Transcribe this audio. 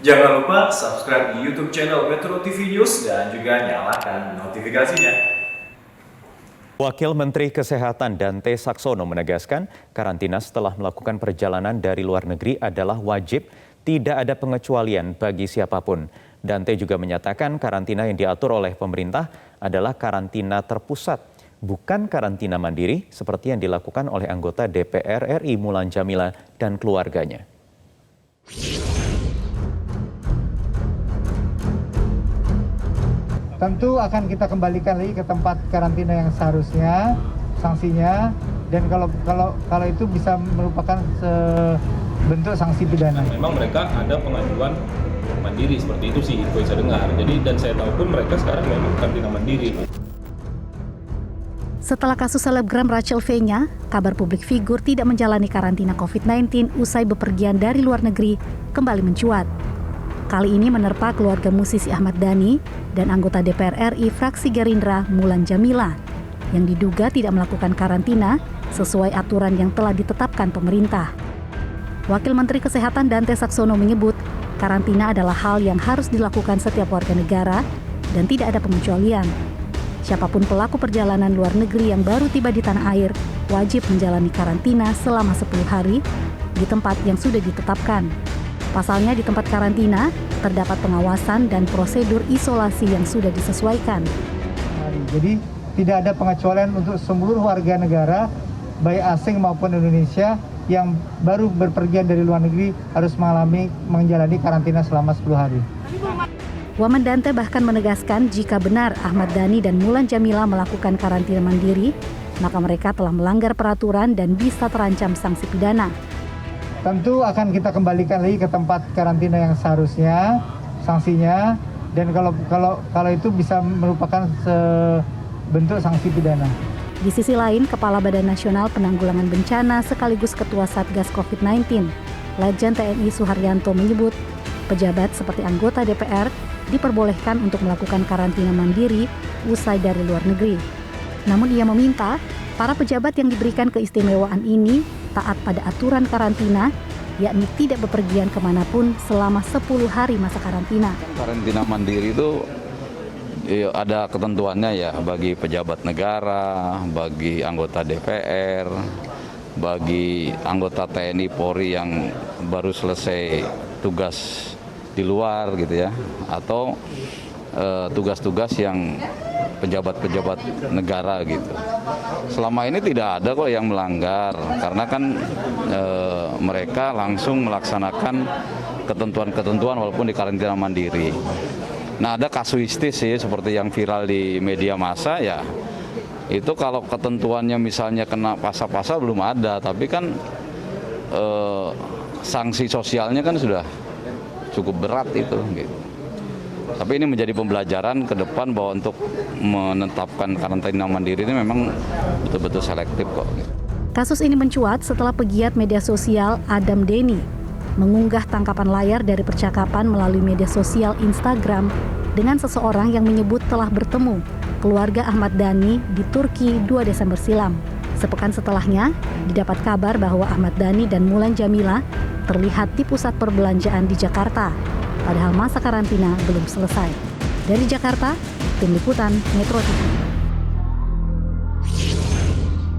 Jangan lupa subscribe di YouTube channel Metro TV News dan juga nyalakan notifikasinya. Wakil Menteri Kesehatan Dante Saxono menegaskan karantina setelah melakukan perjalanan dari luar negeri adalah wajib, tidak ada pengecualian bagi siapapun. Dante juga menyatakan karantina yang diatur oleh pemerintah adalah karantina terpusat, bukan karantina mandiri seperti yang dilakukan oleh anggota DPR RI Mulan Jamila dan keluarganya. Tentu akan kita kembalikan lagi ke tempat karantina yang seharusnya, sanksinya, dan kalau itu bisa merupakan bentuk sanksi pidana. Memang mereka ada pengajuan mandiri seperti itu sih, info yang saya dengar. Jadi dan saya tahu pun mereka sekarang memang karantina mandiri. Setelah kasus selebgram Rachel V-nya, kabar publik figur tidak menjalani karantina COVID-19 usai bepergian dari luar negeri kembali mencuat. Kali ini menerpa keluarga musisi Ahmad Dhani dan anggota DPR RI fraksi Gerindra Mulan Jamila yang diduga tidak melakukan karantina sesuai aturan yang telah ditetapkan pemerintah. Wakil Menteri Kesehatan Dante Saxono menyebut karantina adalah hal yang harus dilakukan setiap warga negara dan tidak ada pengecualian. Siapapun pelaku perjalanan luar negeri yang baru tiba di tanah air wajib menjalani karantina selama 10 hari di tempat yang sudah ditetapkan. Pasalnya di tempat karantina terdapat pengawasan dan prosedur isolasi yang sudah disesuaikan. Jadi tidak ada pengecualian untuk seluruh warga negara, baik asing maupun Indonesia, yang baru berpergian dari luar negeri harus menjalani karantina selama 10 hari. Wamen Dante bahkan menegaskan jika benar Ahmad Dhani dan Mulan Jamila melakukan karantina mandiri, maka mereka telah melanggar peraturan dan bisa terancam sanksi pidana. Tentu akan kita kembalikan lagi ke tempat karantina yang seharusnya, sanksinya, dan kalau itu bisa merupakan bentuk sanksi pidana. Di sisi lain, Kepala Badan Nasional Penanggulangan Bencana sekaligus Ketua Satgas COVID-19, Letjen TNI Suharyanto menyebut, pejabat seperti anggota DPR diperbolehkan untuk melakukan karantina mandiri usai dari luar negeri. Namun ia meminta para pejabat yang diberikan keistimewaan ini taat pada aturan karantina, yakni tidak bepergian kemanapun selama 10 hari masa karantina. Karantina mandiri itu ada ketentuannya ya bagi pejabat negara, bagi anggota DPR, bagi anggota TNI Polri yang baru selesai tugas di luar gitu ya, atau tugas-tugas yang pejabat-pejabat negara gitu. Selama ini tidak ada kok yang melanggar, karena kan mereka langsung melaksanakan ketentuan-ketentuan walaupun di karantina mandiri. Nah, ada kasuistis sih seperti yang viral di media massa ya. Itu kalau ketentuannya misalnya kena pasal-pasal belum ada, tapi kan sanksi sosialnya kan sudah cukup berat itu gitu. Tapi ini menjadi pembelajaran ke depan bahwa untuk menetapkan karantina mandiri ini memang betul-betul selektif kok. Kasus ini mencuat setelah pegiat media sosial Adam Denny mengunggah tangkapan layar dari percakapan melalui media sosial Instagram dengan seseorang yang menyebut telah bertemu keluarga Ahmad Dhani di Turki 2 Desember silam. Sepekan setelahnya, didapat kabar bahwa Ahmad Dhani dan Mulan Jamila terlihat di pusat perbelanjaan di Jakarta. Padahal masa karantina belum selesai. Dari Jakarta, Tim Liputan Metro TV.